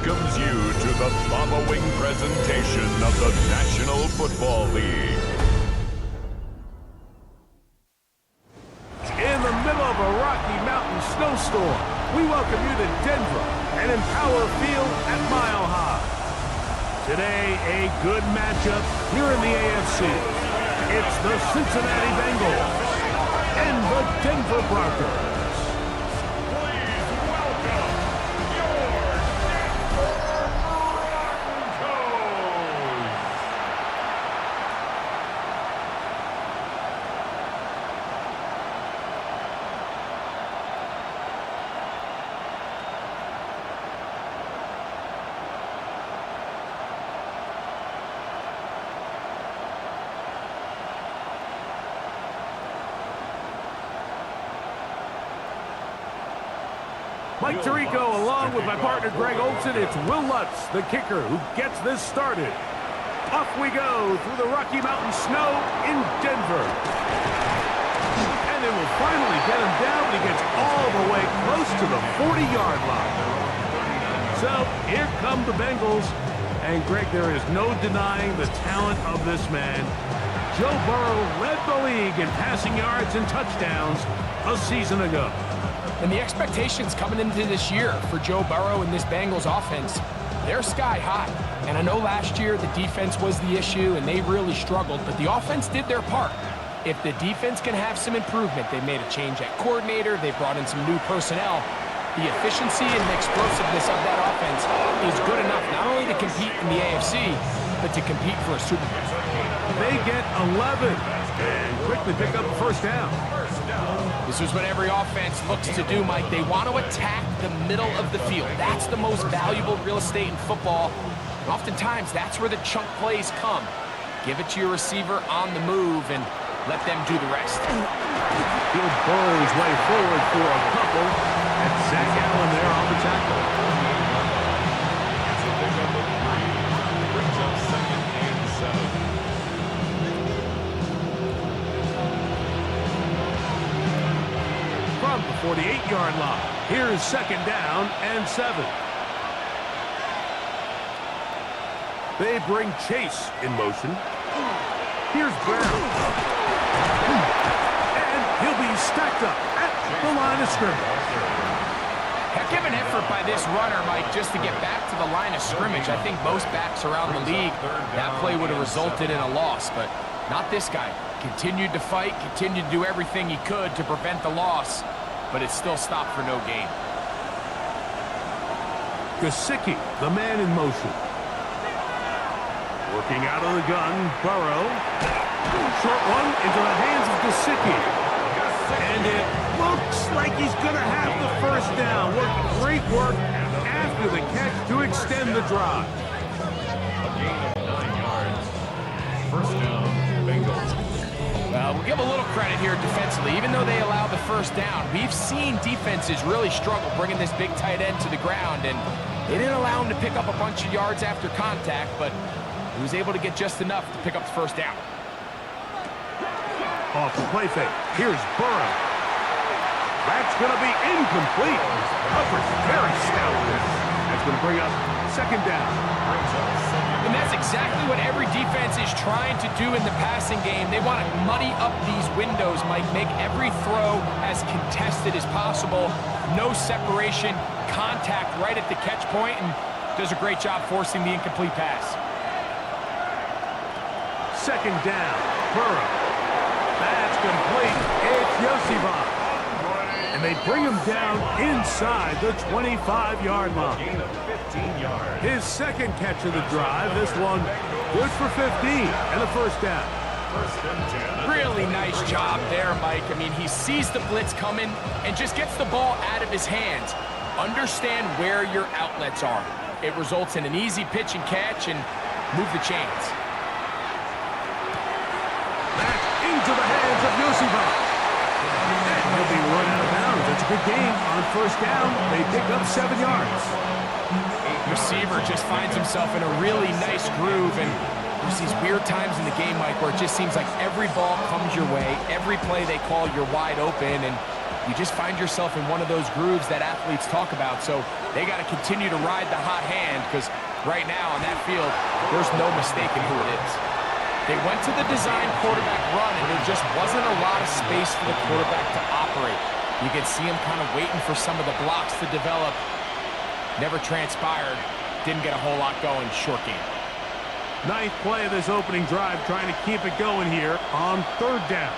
welcomes you to the following presentation of the National Football League. In the middle of a Rocky Mountain snowstorm, we welcome you to Denver and Empower Field at Mile High. Today, a good matchup here in the AFC. It's the Cincinnati Bengals and the Denver Broncos. Mike Tirico, along with my partner Greg Olson, it's Will Lutz, the kicker, who gets this started. Off we go through the Rocky Mountain snow in Denver. And they will finally get him down, but he gets all the way close to the 40-yard line. So here come the Bengals. And Greg, there is no denying the talent of this man. Joe Burrow led the league in passing yards and touchdowns a season ago. And the expectations coming into this year for Joe Burrow and this Bengals offense, they're sky high. And I know last year the defense was the issue and they really struggled, but the offense did their part. If the defense can have some improvement, they made a change at coordinator, they brought in some new personnel, the efficiency and the explosiveness of that offense is good enough not only to compete in the AFC, but to compete for a Super Bowl. They get 11 and quickly pick up the first down. This is what every offense looks to do, Mike. They want to attack the middle of the field. That's the most valuable real estate in football. And oftentimes, that's where the chunk plays come. Give it to your receiver on the move and let them do the rest. He'll burrow his way forward for a couple. And Zach Allen there on the tackle. Brings up 2nd and 7. From the 48-yard line, here's 2nd down and 7. They bring Chase in motion. Here's Brown. And he'll be stacked up at the line of scrimmage. Heck of an effort by this runner, Mike, just to get back to the line of scrimmage. I think most backs around the league, that play would have resulted in a loss, but not this guy. Continued to fight, continued to do everything he could to prevent the loss, but it still stopped for no gain. Gesicki, the man in motion. Working out of the gun, Burrow. Short one into the hands of Gesicki. And it looks like he's going to have the first down. What great work after the catch to extend the drive. A gain of 9 yards. First down, Bengals. We'll give a little credit here defensively. Even though they allowed the first down, we've seen defenses really struggle bringing this big tight end to the ground, and they didn't allow him to pick up a bunch of yards after contact, but he was able to get just enough to pick up the first down. Off the play fake. Here's Burrow. That's going to be incomplete. Coverage very stout. That's going to bring up 2nd down. And that's exactly what every defense is trying to do in the passing game. They want to muddy up these windows, Mike, make every throw as contested as possible. No separation, contact right at the catch point, and does a great job forcing the incomplete pass. 2nd down. Burrow. That's complete. It's Yosibach. And they bring him down inside the 25-yard line. Gain of 15 yards. His 2nd catch of the drive. This one good for 15 and a first down. Really nice job there, Mike. I mean, he sees the blitz coming and just gets the ball out of his hands. Understand where your outlets are. It results in an easy pitch and catch and move the chains. Into the hands of Yosibach. And he'll be run out of bounds. It's a good game. On first down, they pick up 7 yards. Receiver just finds himself in a really nice groove, and there's these weird times in the game, Mike, where it just seems like every ball comes your way, every play they call, you're wide open, and you just find yourself in one of those grooves that athletes talk about. So they got to continue to ride the hot hand, because right now on that field, there's no mistaking who it is. They went to the design quarterback run, and there just wasn't a lot of space for the quarterback to operate. You could see him kind of waiting for some of the blocks to develop. Never transpired. Didn't get a whole lot going. Short game. Ninth play of this opening drive, trying to keep it going here on third down.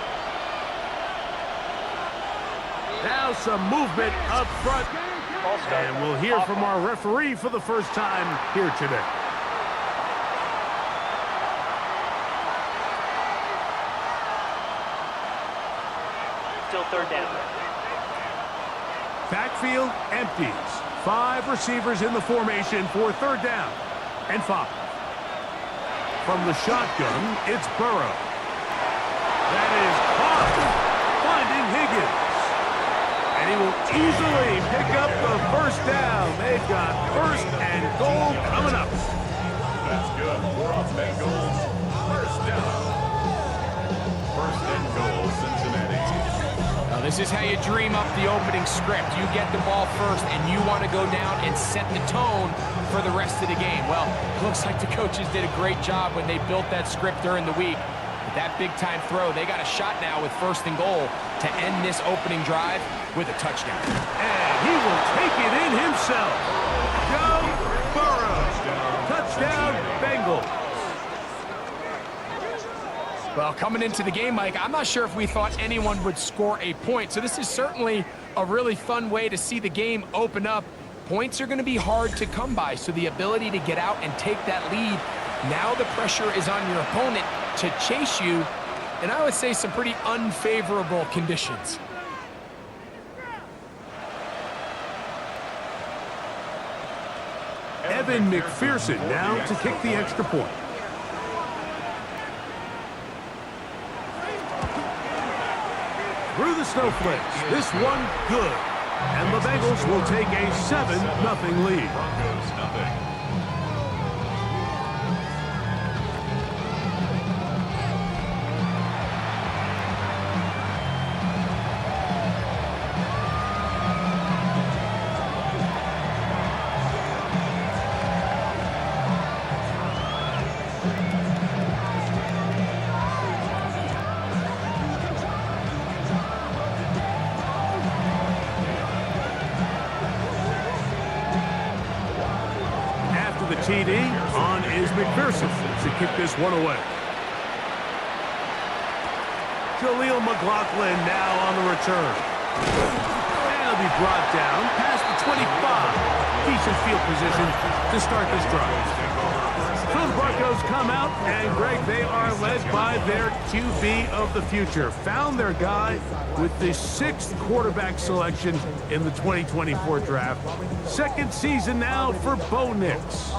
Now some movement up front. And we'll hear from our referee for the first time here today. Still third down. Backfield empties. 5 receivers in the formation for third down and 5. From the shotgun, it's Burrow. That is caught, finding Higgins. And he will easily pick up the first down. They've got first and goal coming up. That's good for a Bengals first down. First and goal, Cincinnati. Now, this is how you dream up the opening script. You get the ball first, and you want to go down and set the tone for the rest of the game. Well, it looks like the coaches did a great job when they built that script during the week. But that big-time throw, they got a shot now with first and goal to end this opening drive with a touchdown. And he will take it in himself. Joe Burrow. Touchdown, Bengals. Well, coming into the game, Mike, I'm not sure if we thought anyone would score a point. So this is certainly a really fun way to see the game open up. Points are going to be hard to come by, so the ability to get out and take that lead, now the pressure is on your opponent to chase you, and I would say some pretty unfavorable conditions. Evan McPherson now to kick the extra point. Through the snowflakes, this one good. And the Bengals will take a 7-0 lead. Broncos, nothing. TD on is McPherson to kick this one away. Jaleel McLaughlin now on the return. And he'll be brought down past the 25. Decent field position to start this drive. So the Broncos come out, and Greg, they are led by their QB of the future. Found their guy with the 6th quarterback selection in the 2024 draft. Second season now for Bo Nix.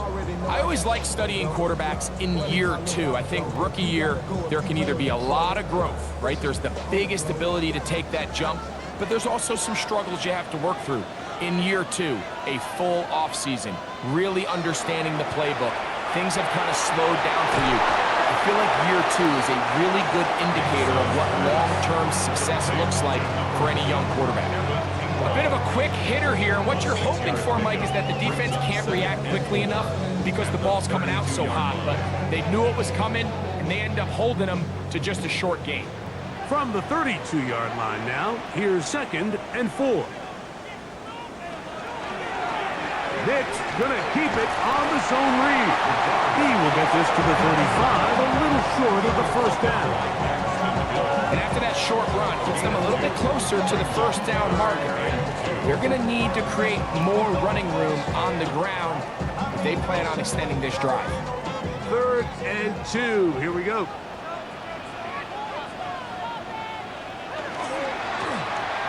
I always like studying quarterbacks in year 2. I think rookie year, there can either be a lot of growth, right? There's the biggest ability to take that jump, but there's also some struggles you have to work through. In year 2, a full offseason, really understanding the playbook. Things have kind of slowed down for you. I feel like year 2 is a really good indicator of what long-term success looks like for any young quarterback. A bit of a quick hitter here, and what you're hoping for, Mike, is that the defense can't react quickly enough because the ball's coming out so hot, but they knew it was coming, and they end up holding them to just a short gain. From the 32-yard line now, here's 2nd and 4. Nick's going to keep it on the zone read. He will get this to the 35, a little short of the first down. And after that short run, puts them a little bit closer to the first down marker. They're going to need to create more running room on the ground if they plan on extending this drive. 3rd and 2. Here we go.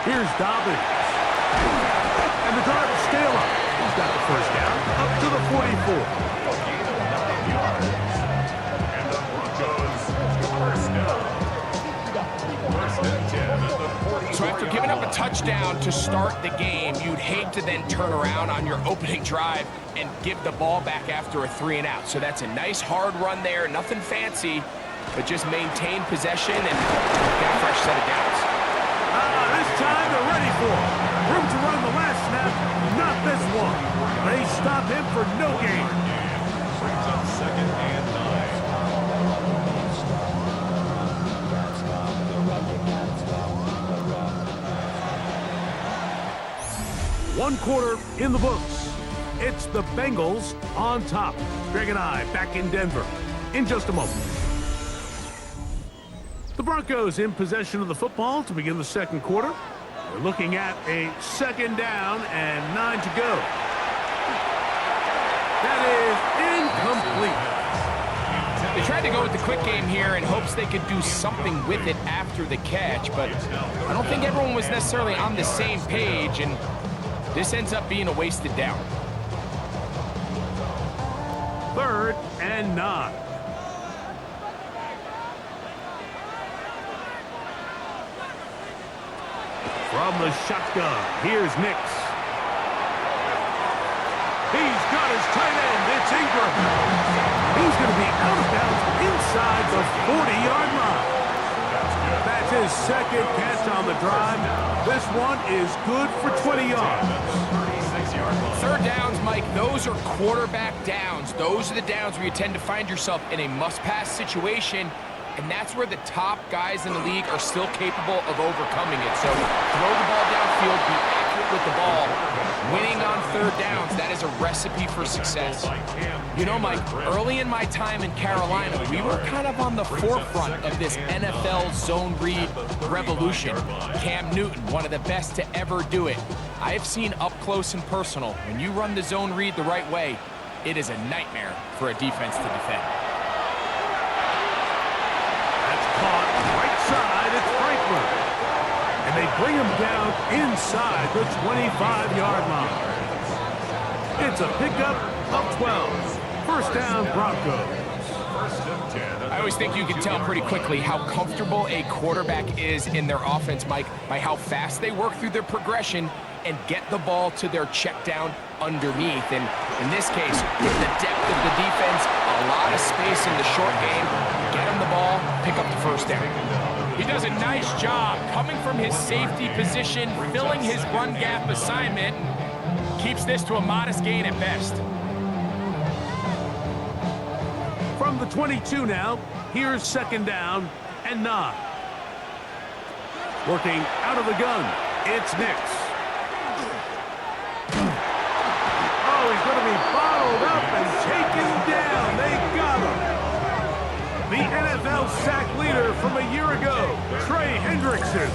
Here's Dobbins. And the drive will stay alive. He's got the first down up to the 44. And the Broncos first down. First and 10 at the 44. So after giving up a touchdown to start the game, you'd hate to then turn around on your opening drive and give the ball back after a 3-and-out. So that's a nice hard run there, nothing fancy, but just maintain possession and get a fresh set of downs. This time they're ready for. Room to run the last snap. Not this one. They stop him for no gain. Brings up 2nd and 9. 1 quarter in the books. It's the Bengals on top. Greg and I back in Denver in just a moment. The Broncos in possession of the football to begin the 2nd quarter. We're looking at a 2nd down and 9 to go. That is incomplete. They tried to go with the quick game here in hopes they could do something with it after the catch, but I don't think everyone was necessarily on the same page, and this ends up being a wasted down. 3rd and 9. From the shotgun, here's Nix. He's got his tight end. It's Ingram. He's going to be out of bounds inside the 40-yard line. That's his 2nd catch on the drive. This one is good for 20 yards. 3rd downs, Mike, those are quarterback downs. Those are the downs where you tend to find yourself in a must-pass situation, and that's where the top guys in the league are still capable of overcoming it. So throw the ball downfield, be accurate with the ball. Winning on 3rd downs, that is a recipe for success. You know, Mike, early in my time in Carolina, we were kind of on the forefront of this NFL zone read revolution. Cam Newton, one of the best to ever do it. I have seen up close and personal, when you run the zone read the right way, it is a nightmare for a defense to defend. Caught right side, it's Franklin. And they bring him down inside the 25-yard line. It's a pickup of 12. 1st down, Broncos. I always think you can tell pretty quickly how comfortable a quarterback is in their offense, Mike, by how fast they work through their progression and get the ball to their check down underneath. And in this case, with the depth of the defense, a lot of space in the short game, get him the ball, pick up the 1st down. He does a nice job coming from his safety position, filling his run gap assignment, keeps this to a modest gain at best. From the 22 now, here's 2nd down and 9. Working out of the gun, it's Nix. Oh, he's going to be bottled up and taken down. They got him. The NFL sack leader from a year ago, Trey Hendrickson,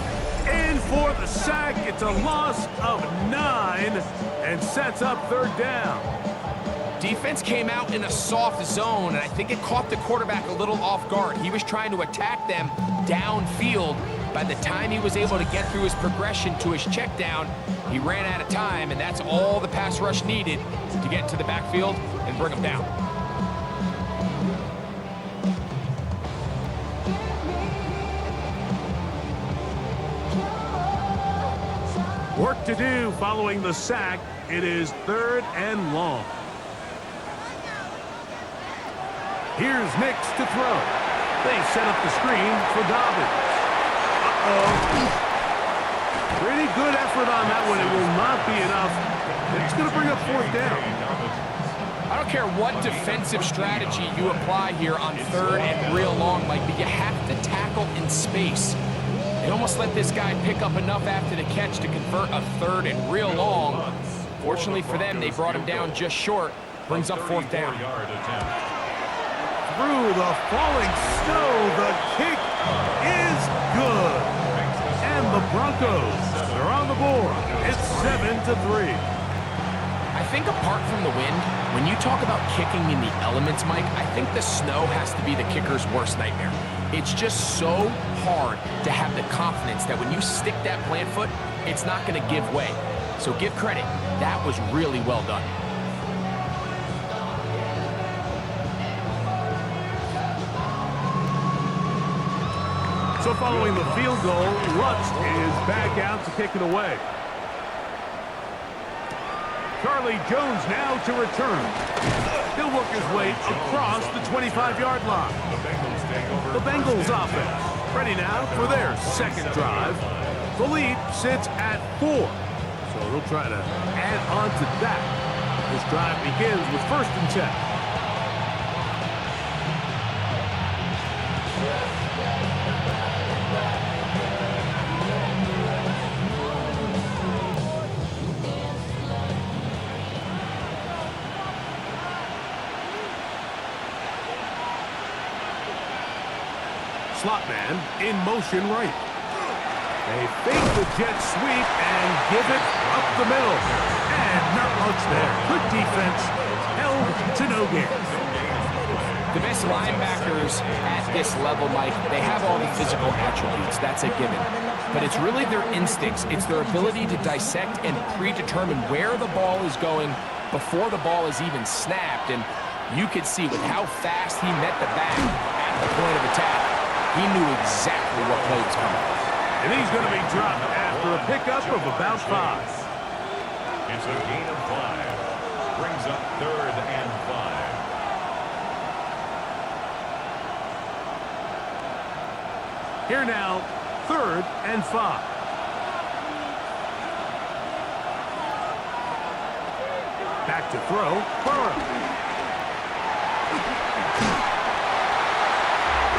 in for the sack. It's a loss of 9 and sets up 3rd down. Defense came out in a soft zone, and I think it caught the quarterback a little off guard. He was trying to attack them downfield. By the time he was able to get through his progression to his check down, he ran out of time, and that's all the pass rush needed to get to the backfield and bring him down. Work to do following the sack. It is 3rd and long. Here's Nix to throw. They set up the screen for Dobbins. Pretty good effort on that one. It will not be enough. It's going to bring up 4th down. I don't care what defensive strategy you apply here on 3rd and real long, Mike, but you have to tackle in space. They almost let this guy pick up enough after the catch to convert a 3rd and real long. Fortunately for them, they brought him down just short. Brings up 4th down. Through the falling snow, the kick is good. And the Broncos are on the board. It's 7-3. I think apart from the wind, when you talk about kicking in the elements, Mike, I think the snow has to be the kicker's worst nightmare. It's just so hard to have the confidence that when you stick that plant foot, it's not going to give way. So give credit. That was really well done. So following the field goal, Lutz is back out to kick it away. Charlie Jones now to return. He'll work his way across the 25-yard line. The Bengals offense ready now for their 2nd drive. The lead sits at 4. So they'll try to add on to that. This drive begins with 1st and 10. Slot man in motion right. They fake the jet sweep and give it up the middle. And not much there. Good defense. Held to no gain. The best linebackers at this level, Mike, they have all the physical attributes. That's a given. But it's really their instincts. It's their ability to dissect and predetermine where the ball is going before the ball is even snapped. And you could see with how fast he met the back at the point of attack, he knew exactly what play was coming. And he's going to be dropped after a pickup of about 5. It's a gain of 5. Brings up 3rd and 5. Here now, 3rd and 5. Back to throw, Burrow.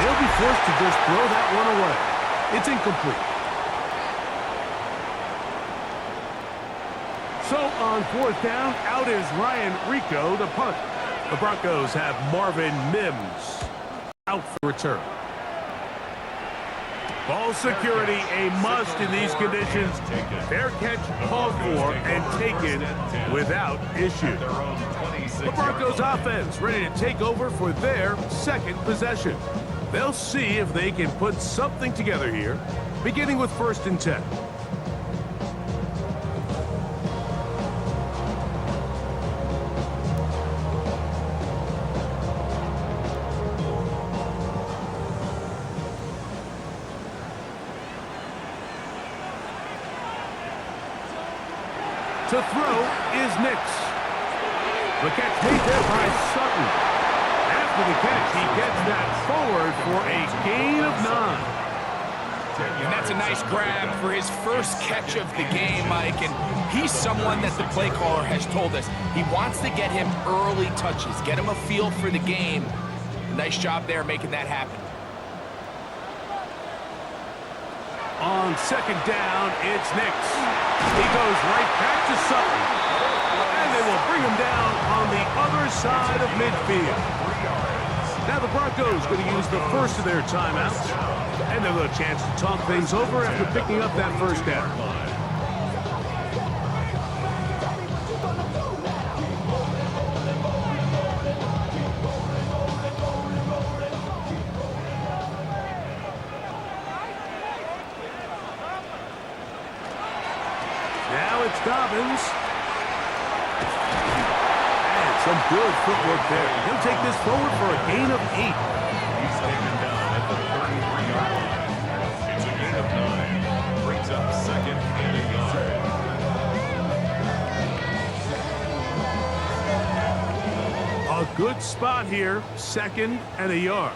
They'll be forced to just throw that one away. It's incomplete. So on 4th down, out is Ryan Rico to punt. The Broncos have Marvin Mims out for return. Ball security a must in these conditions. Fair catch called for and taken without issue. The Broncos offense ready to take over for their 2nd possession. They'll see if they can put something together here, beginning with 1st and 10. To throw is Nix. The catch made there by Sutton. After the catch, he gets that forward for a gain of 9. And that's a nice grab for his first catch of the game, Mike. And he's someone that the play caller has told us he wants to get him early touches, get him a feel for the game. Nice job there making that happen. On 2nd down, it's Nix. He goes right back to Sutton. And they will bring him down on the other side of midfield. Now the Broncos going to use the first of their timeouts. And they'll have a chance to talk things over after picking up that 1st down. Now it's Dobbins. And some good footwork there. He'll take this forward for a gain of 8. He's taken down at the 33-yard line. It's a gain of 9. Brings up 2nd and a yard. A good spot here, 2nd and a yard.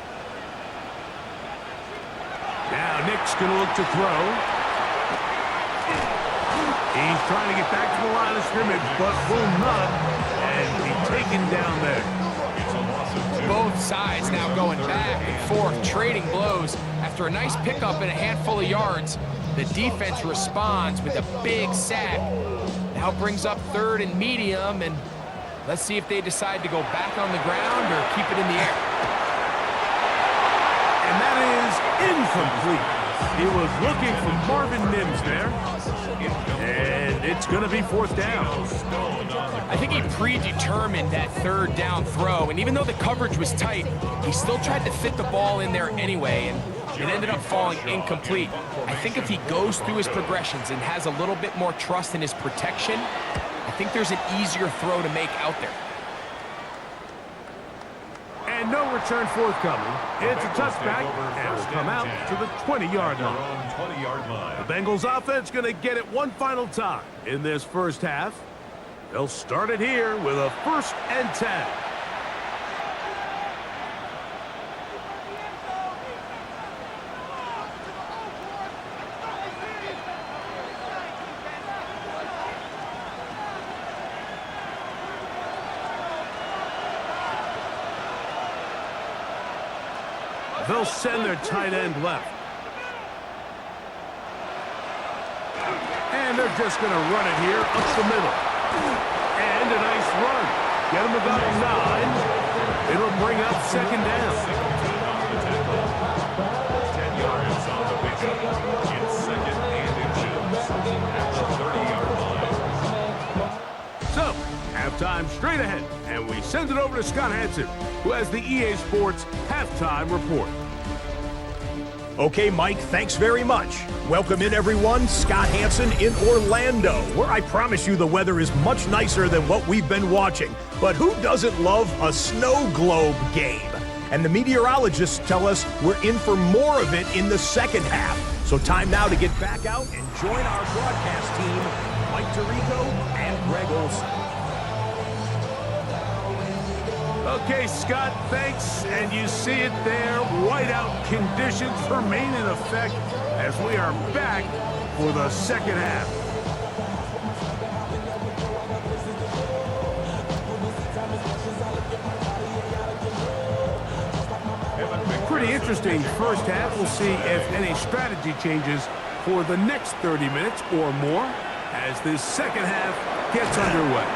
Now Nick's going to look to throw. He's trying to get back to the line of scrimmage, but will not, and be taken down there. It's a loss of 2. Both sides now going back and forth, trading blows. After a nice pickup and a handful of yards, the defense responds with a big sack. Now brings up 3rd and medium, and let's see if they decide to go back on the ground or keep it in the air. And that is incomplete. He was looking for Marvin Mims there. And it's going to be 4th down. I think he predetermined that 3rd down throw, and even though the coverage was tight, he still tried to fit the ball in there anyway, and it ended up falling incomplete. I think if he goes through his progressions and has a little bit more trust in his protection, I think there's an easier throw to make out there. And no return forthcoming. It's a touchback, and will come out to the 20-yard line. The Bengals offense going to get it one final time in this 1st half. They'll start it here with a 1st and 10. They'll send their tight end left. And they're just going to run it here up the middle. And a nice run. Get them about 9. It'll bring up second down. 10 yards on the pickup. It's second and inches at the 30-yard line. So, halftime straight ahead, and we send it over to Scott Hansen, who has the EA Sports halftime report. Okay, Mike, thanks very much. Welcome in, everyone. Scott Hansen in Orlando, where I promise you the weather is much nicer than what we've been watching. But who doesn't love a snow globe game? And the meteorologists tell us we're in for more of it in the second half. So time now to get back out and join our broadcast team, Mike Tirico and Greg Olson. Okay, Scott, thanks. And you see it there. Whiteout conditions remain in effect as we are back for the second half. Pretty interesting first half. We'll see if any strategy changes for the next 30 minutes or more as this second half gets underway.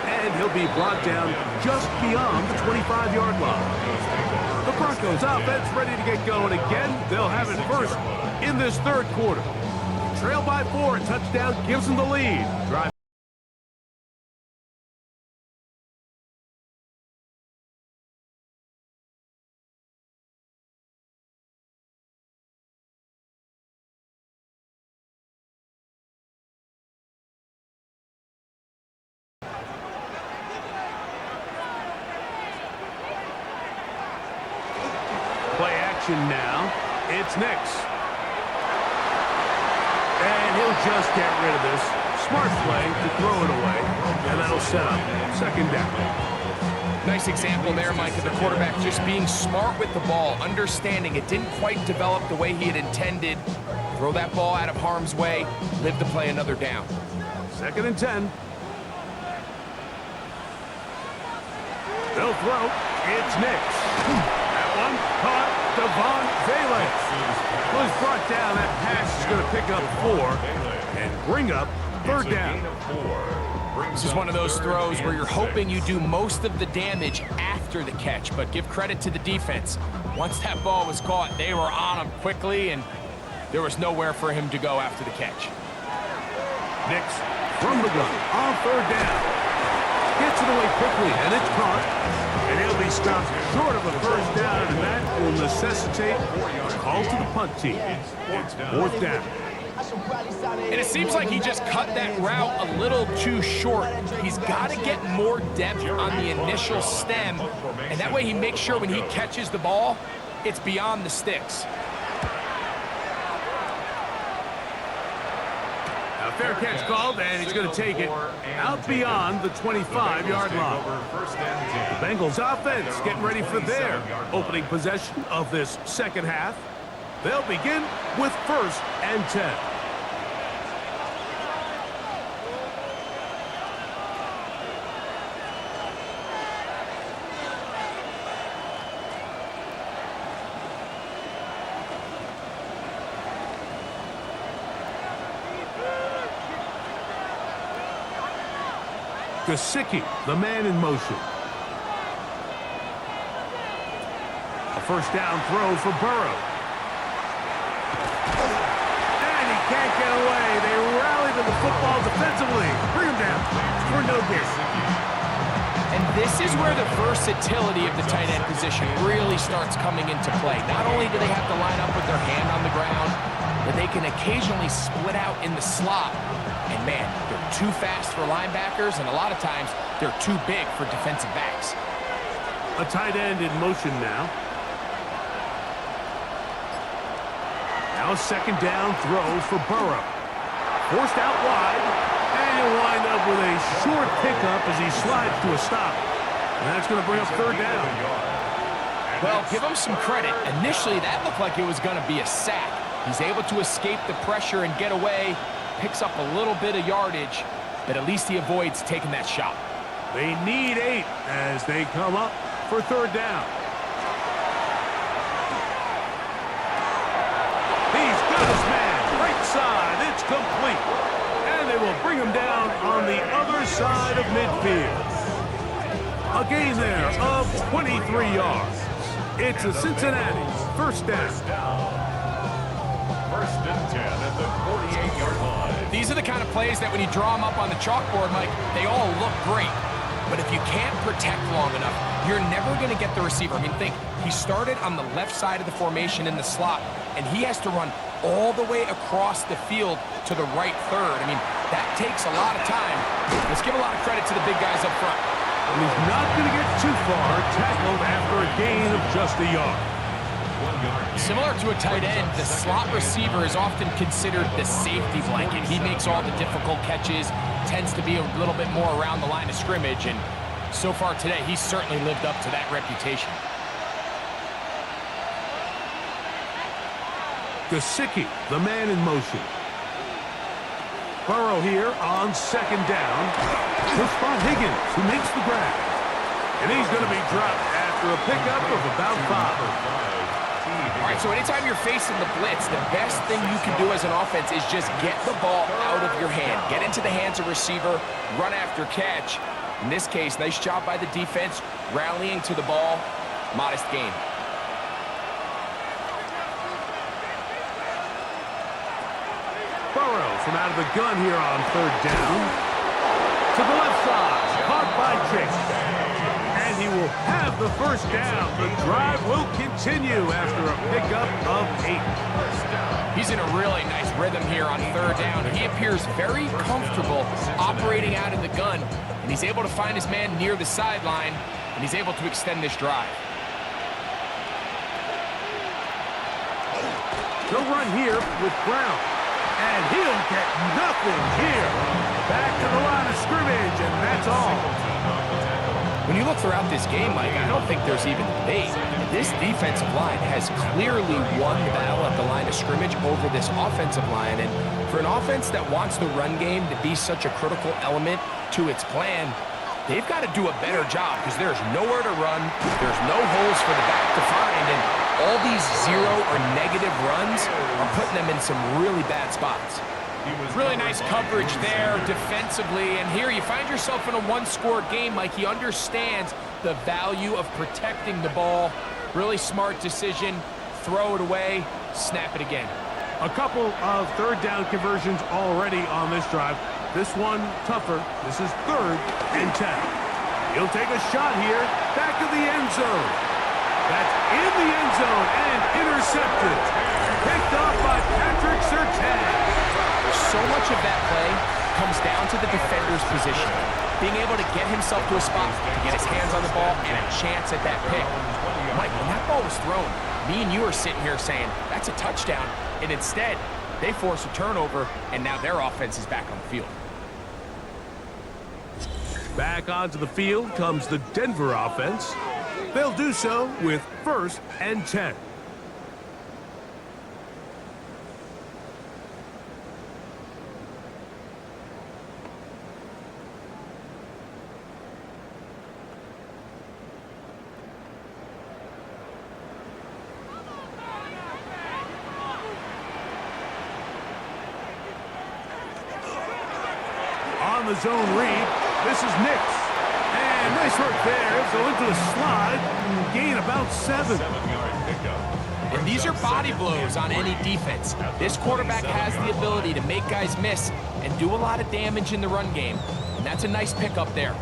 And he'll be brought down just beyond the 25-yard line. The Broncos offense ready to get going again. They'll have it first in this third quarter. Trail by 4, touchdown gives them the lead. Drive. Play action now. It's Nix. And he'll just get rid of this. Smart play to throw it away. And that'll set up second down. Nice example there, Mike, of the quarterback just being smart with the ball, understanding it didn't quite develop the way he had intended. Throw that ball out of harm's way, live to play another down. Second and 10. They'll throw. It's Nix. That one caught. Devon Valence was brought down. That pass is going to pick up 4 and bring up third down. This is one of those throws where you're hoping you do most of the damage after the catch, but give credit to the defense. Once that ball was caught, they were on him quickly, and there was nowhere for him to go after the catch. Nix from the gun on third down. Gets it away quickly, and it's caught. And he'll be stopped short of a first down, and that will necessitate a call to the punt team. It's fourth down. And it seems like he just cut that route a little too short. He's got to get more depth on the initial stem, and that way he makes sure when he catches the ball, it's beyond the sticks. A fair catch called, and he's going to take it out beyond the 25-yard line. The Bengals offense getting ready for their opening possession of this second half. They'll begin with first and 10. Gesicki, the man in motion. A first down throw for Burrow. And he can't get away. They rally to the football defensively. Bring him down for no gain. And this is where the versatility of the tight end position really starts coming into play. Not only do they have to line up with their hand on the ground, but they can occasionally split out in the slot. And man, they're too fast for linebackers, and a lot of times they're too big for defensive backs. A tight end in motion now. Now a second down throw for Burrow. Forced out wide, and he'll wind up with a short pickup as he slides to a stop. And that's going to bring up third down. Well, give him some credit. Initially, that looked like it was going to be a sack. He's able to escape the pressure and get away. Picks up a little bit of yardage, but at least he avoids taking that shot. They need 8 as they come up for third down. side. It's complete. And they will bring him down on the other side of midfield. A gain there of 23 yards. It's a Cincinnati first down. First and 10 at the 48-yard line. These are the kind of plays that when you draw them up on the chalkboard, Mike, they all look great. But if you can't protect long enough, you're never going to get the receiver. I mean, think, he started on the left side of the formation in the slot, and he has to run all the way across the field to the right third. I mean, that takes a lot of time. Let's give a lot of credit to the big guys up front. And he's not going to get too far, tackled after a gain of just a yard. Similar to a tight end, the slot receiver is often considered the safety blanket. He makes all the difficult catches, tends to be a little bit more around the line of scrimmage, and so far today, he's certainly lived up to that reputation. Gesicki, the man in motion. Burrow here on second down. He'll spot Higgins, who makes the grab. And he's going to be dropped after a pickup of about 5. All right, so anytime you're facing the blitz, the best thing you can do as an offense is just get the ball out of your hand. Get into the hands of receiver, run after catch. In this case, nice job by the defense, rallying to the ball. Modest gain. Burrow from out of the gun here on third down. To the left side, caught by Chase. And he will have the first down. The drive will continue after a pickup of 8. He's in a really nice rhythm here on third down. He appears very comfortable operating out of the gun, and he's able to find his man near the sideline, and he's able to extend this drive. He'll run here with Brown. And he'll get nothing here. Back to the line of scrimmage, and that's all. When you look throughout this game, Mike, I don't think there's even debate. This defensive line has clearly won the battle at the line of scrimmage over this offensive line. And for an offense that wants the run game to be such a critical element to its plan, they've got to do a better job because there's nowhere to run. There's no holes for the back to find. And all these zero or negative runs are putting them in some really bad spots. Really nice coverage there defensively. And here you find yourself in a one-score game, Mike. He understands the value of protecting the ball. Really smart decision. Throw it away. Snap it again. A couple of third down conversions already on this drive. This one tougher. This is 3rd and 10. He'll take a shot here. Back of the end zone. That's in the end zone and intercepted. Picked off by Patrick Surtain. So much of that play comes down to the defender's position. Being able to get himself to a spot, to get his hands on the ball, and a chance at that pick. Mike, when that ball was thrown, me and you are sitting here saying, that's a touchdown. And instead, they force a turnover, and now their offense is back on the field. Back onto the field comes the Denver offense. They'll do so with 1st and 10. On the zone read, this is Nix. And nice work there. Go into the slide and gain about 7. 7-yard pickup. And these are body blows on any defense. This quarterback has the ability to make guys miss and do a lot of damage in the run game. And that's a nice pickup there.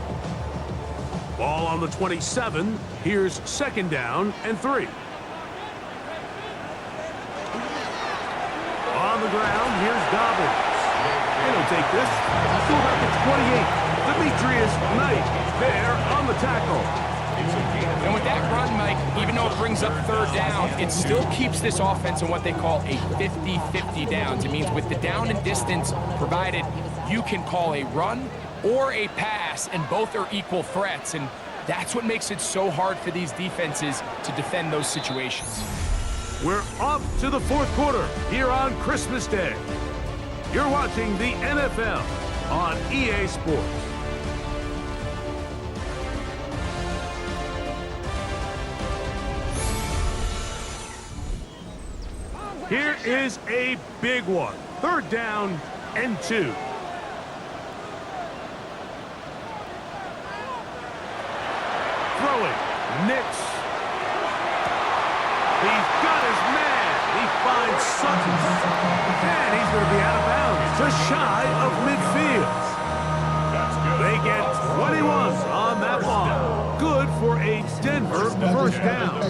Ball on the 27. Here's 2nd down and 3. On the ground, here's Dobbins. And he'll take this to about the 28. Demetrius Knight there on the tackle. And with that run, Mike, even though it brings up 3rd down, it still keeps this offense in what they call a 50-50 downs. It means with the down and distance provided, you can call a run or a pass, and both are equal threats. And that's what makes it so hard for these defenses to defend those situations. We're off to the 4th quarter here on Christmas Day. You're watching the NFL on EA Sports. Here is a big one. 3rd down and 2. Throwing. Nix. He's got his man. He finds Sutton. And he's going to be out of bounds, just shy of midfield. They get 21 on that one. Good for a Denver 1st down.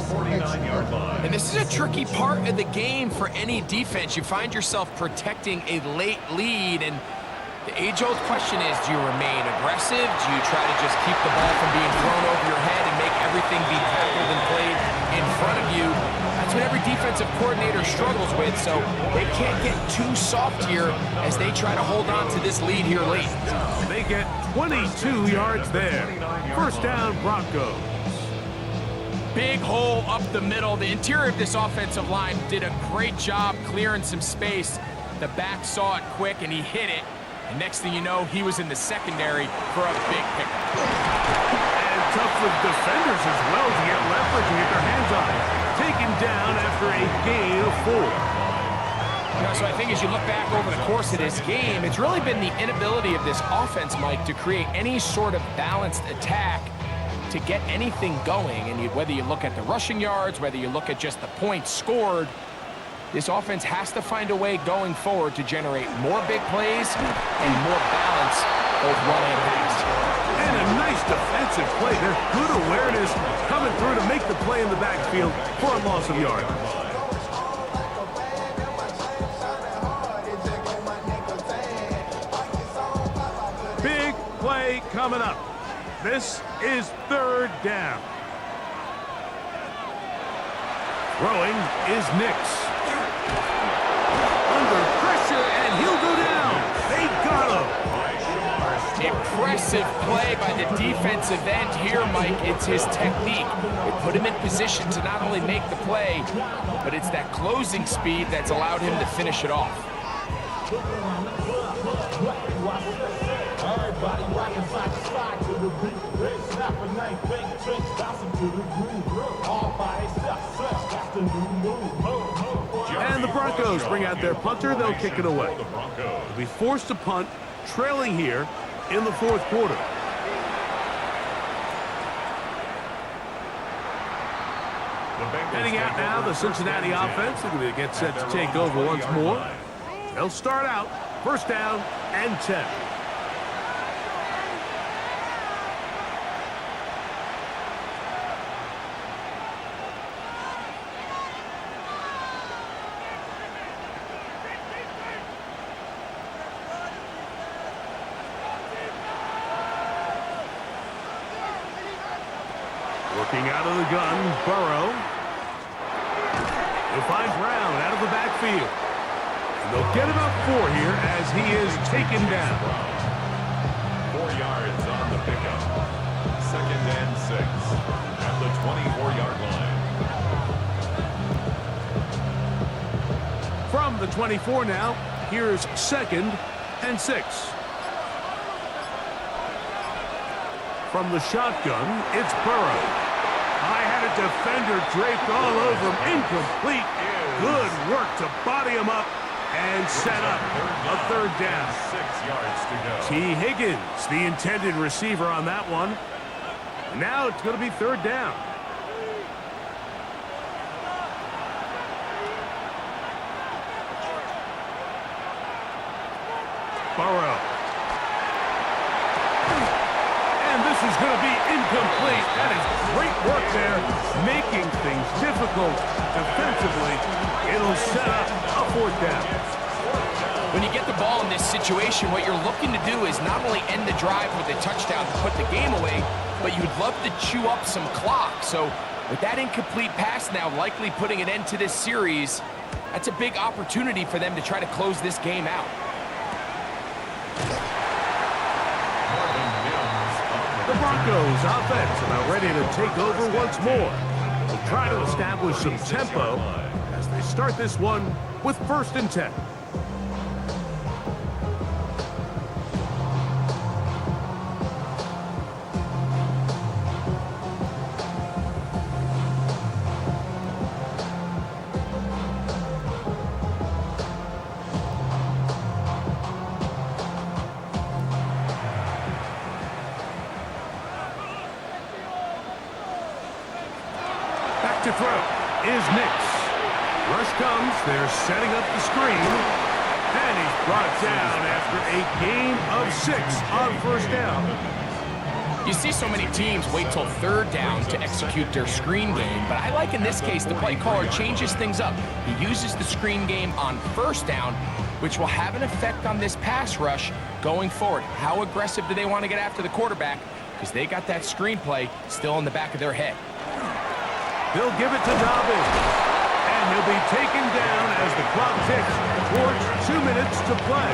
And this is a tricky part of the game for any defense. You find yourself protecting a late lead, and the age-old question is, do you remain aggressive? Do you try to just keep the ball from being thrown over your head and make everything be tackled and played in front of you? That's what every defensive coordinator struggles with, so they can't get too soft here as they try to hold on to this lead here late. They get 22 yards there. 1st down, Broncos. Big hole up the middle. The interior of this offensive line did a great job clearing some space. The back saw it quick, and he hit it. And next thing you know, he was in the secondary for a big pickup. And tough for defenders as well to get leverage and get their hands on it. Taken down after a gain of 4. So I think as you look back over the course of this game, it's really been the inability of this offense, Mike, to create any sort of balanced attack to get anything going. And whether you look at the rushing yards, whether you look at just the points scored, this offense has to find a way going forward to generate more big plays and more balance, both run and pass. And a nice defensive play. There's good awareness coming through to make the play in the backfield for a loss of yards. Big play coming up. This is 3rd down. Throwing is Nix. Under pressure, and he'll go down. They got him. Impressive play by the defensive end here, Mike. It's his technique. It put him in position to not only make the play, but it's that closing speed that's allowed him to finish it off. And the Broncos bring out their punter. They'll kick it away. They'll be forced to punt, trailing here in the 4th quarter. Heading out now, the Cincinnati offense. They're going to get set to take over once more. They'll start out 1st down and 10. Working out of the gun, Burrow. He'll find Brown out of the backfield. And they'll get about 4 here as he is taken down. 4 yards on the pickup. 2nd and 6 at the 24-yard line. From the 24 now, here's 2nd and 6. From the shotgun, it's Burrow. I had a defender draped all over him. Incomplete. Good work to body him up and set up a 3rd down. 6 yards to go. T. Higgins, the intended receiver on that one. Now it's going to be 3rd down. Burrow. And this is going to be incomplete. That is great work there, making things difficult defensively. It'll set up a 4th down. When you get the ball in this situation, what you're looking to do is not only end the drive with a touchdown to put the game away, but you'd love to chew up some clock. So with that incomplete pass now likely putting an end to this series, that's a big opportunity for them to try to close this game out. The Broncos offense about ready to take over once more. They'll try to establish some tempo as they start this one with 1st and 10. To throw is Nix. Rush comes. They're setting up the screen. And he's brought down after a gain of 6 on first down. You see so many teams wait till third down to execute their screen game, but I like in this case the play caller changes things up. He uses the screen game on first down, which will have an effect on this pass rush going forward. How aggressive do they want to get after the quarterback? Because they got that screenplay still in the back of their head. They'll give it to Dobbins. And he'll be taken down as the clock ticks towards 2 minutes to play.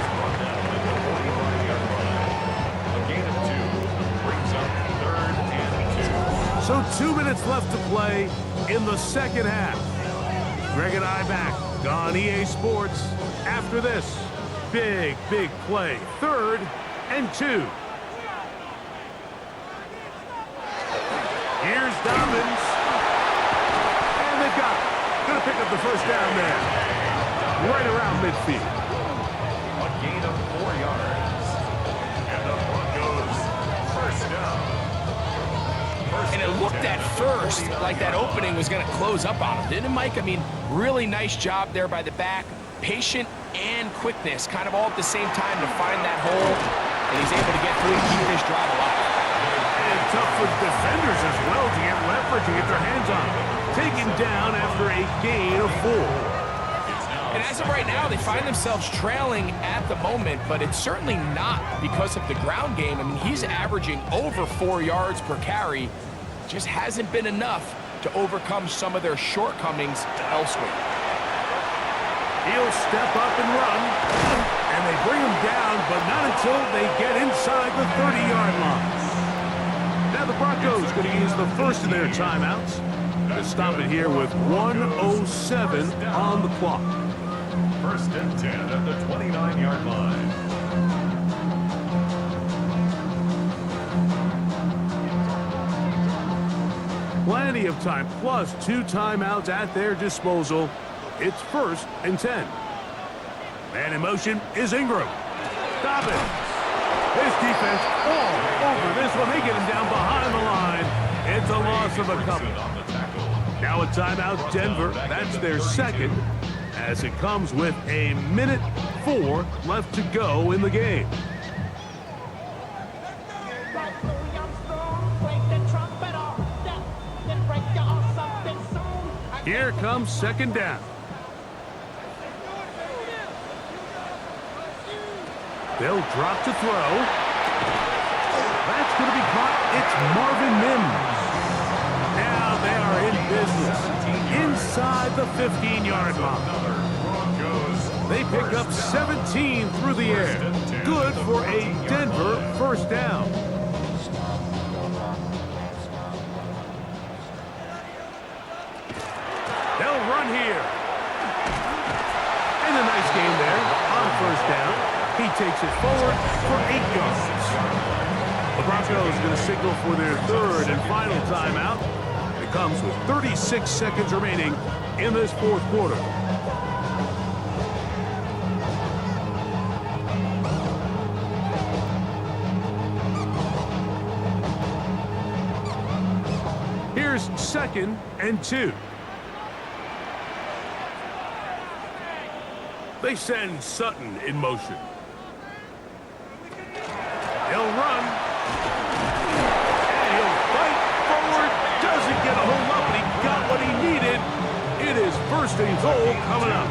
A gain of 2 brings up 3rd and 2. So 2 minutes left to play in the second half. Greg and I back on EA Sports after this big play. 3rd and 2. Here's Dobbins. And they've got it. Gonna pick up the first down there. Right around midfield. A gain of 4 yards. And the Broncos first down. And it looked at first like that opening was going to close up on him, didn't it, Mike? I mean, really nice job there by the back. Patient and quickness, kind of all at the same time to find that hole. And he's able to get through and keep his drive alive. And tough for defenders as well to get leverage, to get their hands on him. Taken down after a gain of 4. And as of right now, they find themselves trailing at the moment, but it's certainly not because of the ground game. I mean, he's averaging over 4 yards per carry. Just hasn't been enough to overcome some of their shortcomings elsewhere. He'll step up and run, and they bring him down, but not until they get inside the 30-yard line. Now the Broncos going to use the first of their timeouts to stop it here with 1:07 on the clock. 1st and 10 at the 29-yard line. Plenty of time, plus 2 timeouts at their disposal. It's 1st and 10. Man in motion is Ingram. Dobbins. His defense all over this one. They get him down behind the line. It's a loss of a couple. Now a timeout, Denver. That's their second, as it comes with 1:04 left to go in the game. Here comes second down. They'll drop to throw. That's going to be caught. It's Marvin Mims. Now they are in business inside the 15-yard line. They pick up 17 through the air. Good for a Denver first down. They'll run here. And a nice gain there on first down. He takes it forward for 8 yards. The Broncos going to signal for their 3rd and final timeout. It comes with 36 seconds remaining in this 4th quarter. Here's 2nd and 2. They send Sutton in motion. He'll run. And he'll fight forward. Doesn't get a whole lot, but he got what he needed. It is 1st and goal coming up.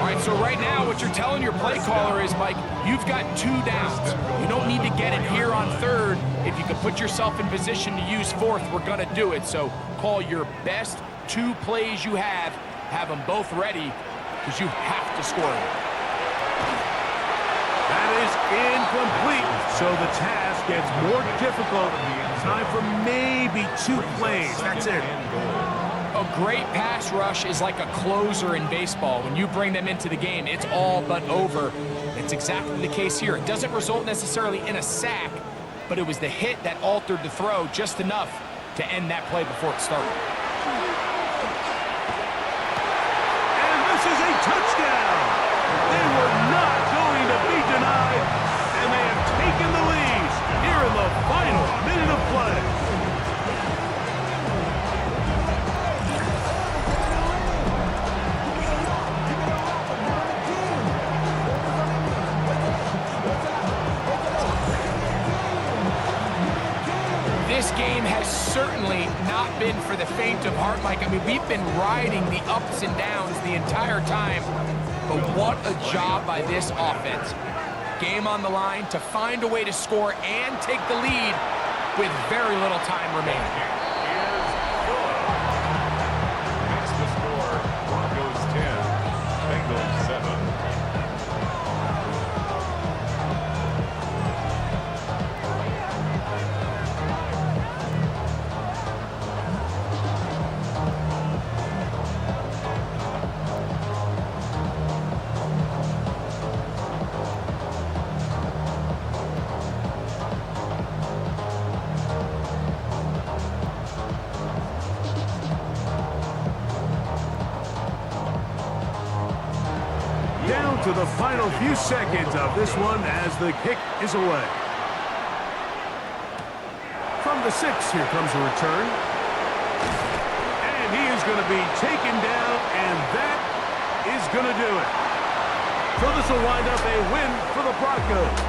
All right, so right now what you're telling your play caller is, Mike, you've got 2 downs. You don't need to get it here on 3rd. If you can put yourself in position to use 4th, we're going to do it. So call your best 2 plays you have them both ready, because you have to score them. That is incomplete, so the task gets more difficult. Time for maybe 2 plays. That's it. A great pass rush is like a closer in baseball. When you bring them into the game, it's all but over. It's exactly the case here. It doesn't result necessarily in a sack, but it was the hit that altered the throw just enough to end that play before it started. And this is a touchdown. They were not going to be denied, and they have taken the lead here in the final minute of play. not been for the faint of heart, Mike. I mean, we've been riding the ups and downs the entire time, but what a job by this offense. Game on the line to find a way to score and take the lead with very little time remaining. Makes the score Broncos 10, Bengals 7. Down to the final few seconds of this one as the kick is away. From the 6, here comes a return. And he is going to be taken down, and that is going to do it. So this will wind up a win for the Broncos.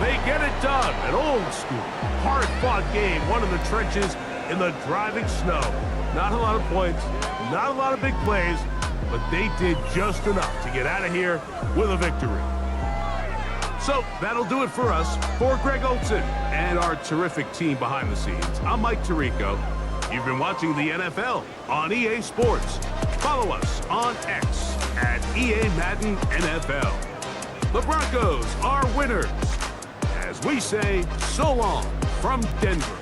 They get it done. An old school, hard-fought game, one in the trenches in the driving snow. Not a lot of points, not a lot of big plays, but they did just enough to get out of here with a victory. So that'll do it for us. For Greg Olson and our terrific team behind the scenes, I'm Mike Tirico. You've been watching the NFL on EA Sports. Follow us on X at EA Madden NFL. The Broncos are winners. As we say, so long from Denver.